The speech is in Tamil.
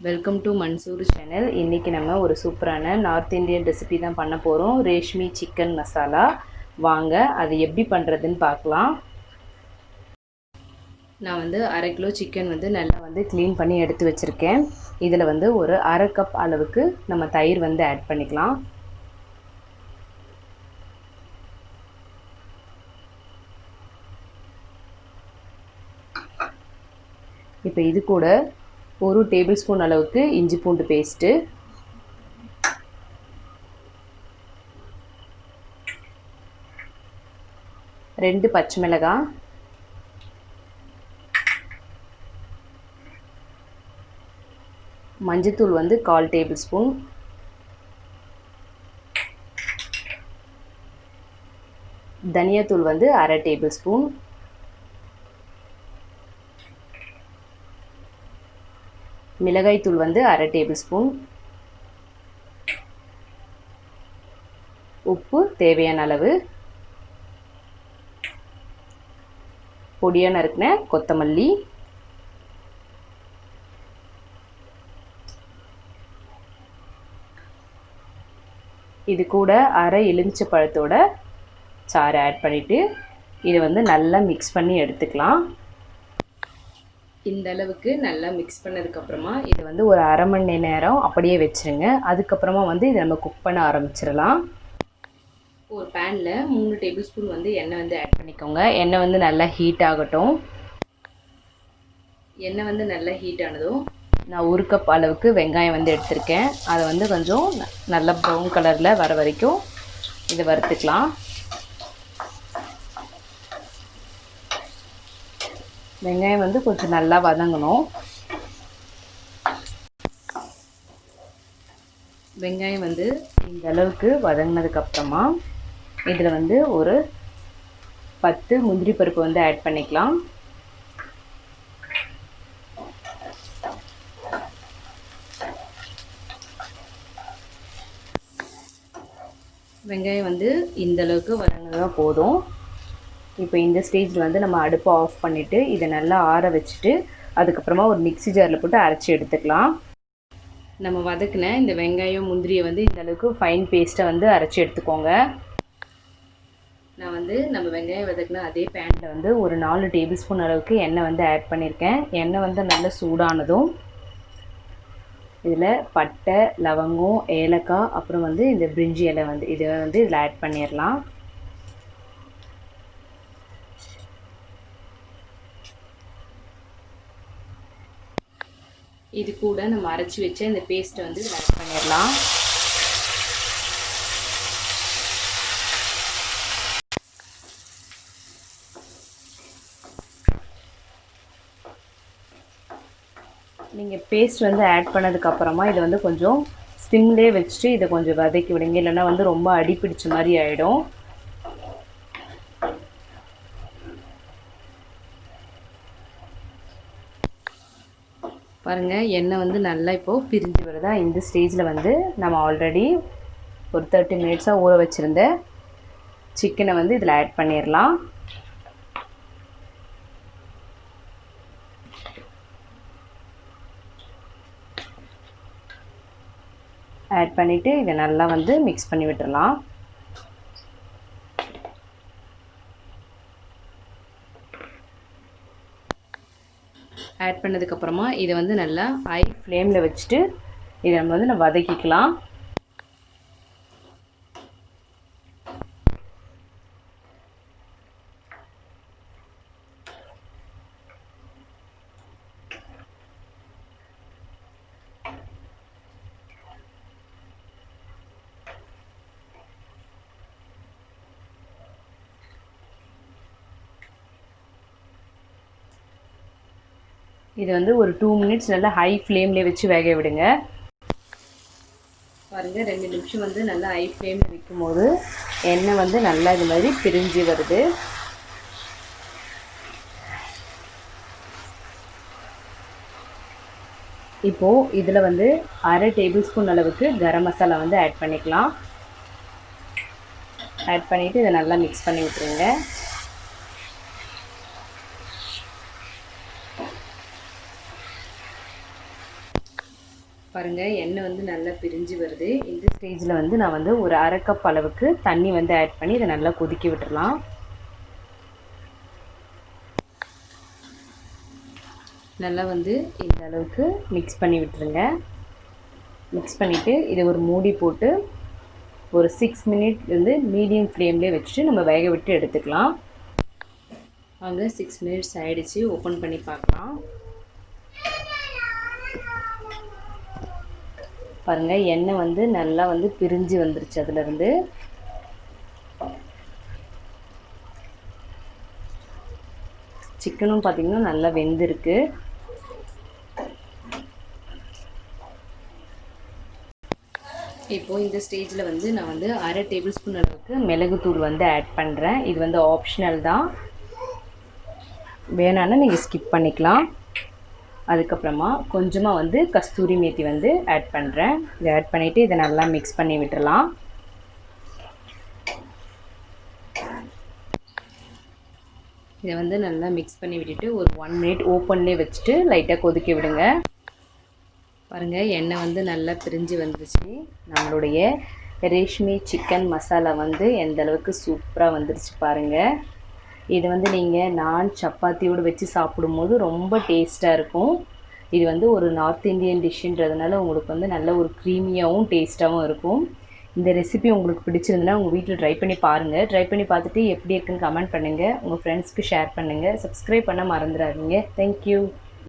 Welcome to Mansoor channel. இன்றைக்கி நம்ம ஒரு சூப்பரான நார்த் இந்தியன் ரெசிபி தான் பண்ண போகிறோம். ரேஷ்மி சிக்கன் மசாலா. வாங்க அது எப்படி பண்ணுறதுன்னு பார்க்கலாம். நான் வந்து 1/2 கிலோ சிக்கன் நல்லா க்ளீன் பண்ணி எடுத்து வச்சுருக்கேன். இதில் ஒரு 1/2 கப் அளவுக்கு நம்ம தயிர் ஆட் பண்ணிக்கலாம். இப்போ இது கூட 1 டேபிள் ஸ்பூன் அளவுக்கு இஞ்சி பூண்டு பேஸ்ட்டு, 2 பச்சை மிளகாய், மஞ்சத்தூள் 1/4 டேபிள் ஸ்பூன், தனியாத்தூள் 1/2 டேபிள் ஸ்பூன், மிளகாய்த்தூள் 1/2 டேபிள் ஸ்பூன், உப்பு தேவையான அளவு, பொடியாக நறுக்கின கொத்தமல்லி, இது கூட 1/2 எலுமிச்சை பழத்தோட சாறு ஆட் பண்ணிவிட்டு இதை நல்லா மிக்ஸ் பண்ணி எடுத்துக்கலாம். இந்த அளவுக்கு நல்லா மிக்ஸ் பண்ணதுக்கப்புறமா இது ஒரு 1/2 மணி நேரம் அப்படியே வச்சுருங்க. அதுக்கப்புறமா இதை நம்ம குக் பண்ண ஆரம்பிச்சிடலாம். ஒரு பேனில் 3 டேபிள் ஸ்பூன் எண்ணெய் ஆட் பண்ணிக்கோங்க. எண்ணெய் நல்லா ஹீட் ஆகட்டும். எண்ணெய் நல்லா ஹீட் ஆனதும் நான் 1 கப் அளவுக்கு வெங்காயம் எடுத்திருக்கேன். அதை கொஞ்சம் நல்லா ப்ரௌன் கலரில் வர வரைக்கும் இதை வறுத்துக்கலாம். வெங்காயம் கொஞ்சம் நல்லா வதங்கணும். வெங்காயம் இந்த அளவுக்கு வதங்கினதுக்கப்புறமா இதில் ஒரு 10 முந்திரி பருப்பு ஆட் பண்ணிக்கலாம். வெங்காயம் இந்த அளவுக்கு வதங்கினா போதும். இப்போ இந்த ஸ்டேஜில் நம்ம அடுப்பை ஆஃப் பண்ணிவிட்டு இதை நல்லா ஆற வச்சுட்டு அதுக்கப்புறமா ஒரு மிக்ஸி ஜாரில் போட்டு அரைச்சி எடுத்துக்கலாம். நம்ம வதக்கின இந்த வெங்காயம் முந்திரியை இந்த அளவுக்கு ஃபைன் பேஸ்ட்டை அரைச்சி எடுத்துக்கோங்க. நான் நம்ம வெங்காயம் வதக்கின அதே பேனில் ஒரு 4 டேபிள் ஸ்பூன் அளவுக்கு எண்ணெய் ஆட் பண்ணியிருக்கேன். எண்ணெய் நல்லா சூடானதும் இதில் பட்டை, லவங்கம், ஏலக்காய், அப்புறம் இந்த பிரிஞ்சி இலை இதை இதில் ஆட் பண்ணிடலாம். இது கூட நம்ம அரைச்சி வச்ச இந்த பேஸ்ட்டை இதில் ஆட் பண்ணிடலாம். நீங்கள் பேஸ்ட் ஆட் பண்ணதுக்கப்புறமா இதை கொஞ்சம் சிம்லேயே வச்சுட்டு இதை கொஞ்சம் வதக்கி விடுங்க. இல்லைன்னா ரொம்ப அடி பிடிச்ச மாதிரி ஆகிடும். பாருங்கள், எண்ணெய் நல்லா இப்போது பிரிஞ்சு வருதா. இந்த ஸ்டேஜில் நம்ம ஆல்ரெடி ஒரு 30 மினிட்ஸாக ஊற வச்சுருந்த சிக்கனை இதில் ஆட் பண்ணிடலாம். ஆட் பண்ணிவிட்டு இதை நல்லா மிக்ஸ் பண்ணி விட்டுடலாம். ஆட் பண்ணதுக்கப்புறமா இதை நல்லா ஹை ஃப்ளேமில் வச்சுட்டு இதை நம்ம வதக்கிக்கலாம். இது ஒரு 2 மினிட்ஸ் நல்லா ஹை ஃப்ளேம்லேயே வச்சு வேக விடுங்க. பாருங்கள், 2 நிமிஷம் நல்லா ஹை ஃப்ளேமில் வைக்கும் போது எண்ணெய் நல்லா இது மாதிரி பிரிஞ்சு வருது. இப்போது இதில் 1/2 டேபிள் ஸ்பூன் அளவுக்கு கரம் மசாலா ஆட் பண்ணிக்கலாம். ஆட் பண்ணிவிட்டு இதை நல்லா மிக்ஸ் பண்ணி விட்டுருங்க. பாருங்கள் எண்ணெய் வந்து நல்லா பிரிஞ்சு வருது. இந்த ஸ்டேஜில் வந்து நான் வந்து ஒரு அரை கப் அளவுக்கு தண்ணி வந்து ஆட் பண்ணி இதை நல்லா கொதிக்க விட்டுறலாம். நல்லா வந்து இந்த அளவுக்கு மிக்ஸ் பண்ணி விட்டுருங்க. மிக்ஸ் பண்ணிவிட்டு இதை ஒரு மூடி போட்டு ஒரு 6 மினிட் வந்து மீடியம் ஃப்ளேம்லேயே வச்சுட்டு நம்ம வேக விட்டு எடுத்துக்கலாம். அங்கே 6 மினிட்ஸ் ஆகிடுச்சு. ஓப்பன் பண்ணி பார்க்கலாம். பாருங்கள் எண்ணெய் வந்து நல்லா வந்து பிரிஞ்சு வந்துருச்சு. அதுலேருந்து சிக்கனும் பார்த்திங்கன்னா நல்லா வெந்திருக்கு. இப்போது இந்த ஸ்டேஜில் வந்து நான் வந்து அரை டேபிள் ஸ்பூன் அளவுக்கு மிளகுத்தூள் வந்து ஆட் பண்ணுறேன். இது வந்து ஆப்ஷனல் தான், வேணான்னா நீங்கள் ஸ்கிப் பண்ணிக்கலாம். அதுக்கப்புறமா கொஞ்சமாக வந்து கஸ்தூரி மேத்தி வந்து ஆட் பண்ணுறேன். இதை ஆட் பண்ணிவிட்டு இதை நல்லா மிக்ஸ் பண்ணி விட்டுடலாம். இதை வந்து நல்லா மிக்ஸ் பண்ணி விட்டுட்டு ஒரு 1 மினிட் ஓப்பன்லேயே வச்சுட்டு லைட்டாக கொதிக்க விடுங்க. பாருங்கள் எண்ணெய் வந்து நல்லா பிரிஞ்சு வந்துருச்சு. நம்மளுடைய ரேஷ்மி சிக்கன் மசாலா வந்து எந்த அளவுக்கு சூப்பராக வந்துருச்சு பாருங்கள். இது வந்து நீங்கள் நான் சப்பாத்தியோடு வச்சு சாப்பிடும்போது ரொம்ப டேஸ்ட்டாக இருக்கும். இது வந்து ஒரு நார்த் இந்தியன் டிஷ்ஷுன்றதுனால உங்களுக்கு வந்து நல்ல ஒரு க்ரீமியாகவும் டேஸ்ட்டாகவும் இருக்கும். இந்த ரெசிபி உங்களுக்கு பிடிச்சிருந்துன்னா உங்கள் வீட்டில் ட்ரை பண்ணி பாருங்கள். ட்ரை பண்ணி பார்த்துட்டு எப்படி இருக்குன்னு கமெண்ட் பண்ணுங்கள். உங்கள் ஃப்ரெண்ட்ஸ்க்கு ஷேர் பண்ணுங்கள். சப்ஸ்கிரைப் பண்ண மறந்துடாதீங்க. தேங்க்யூ.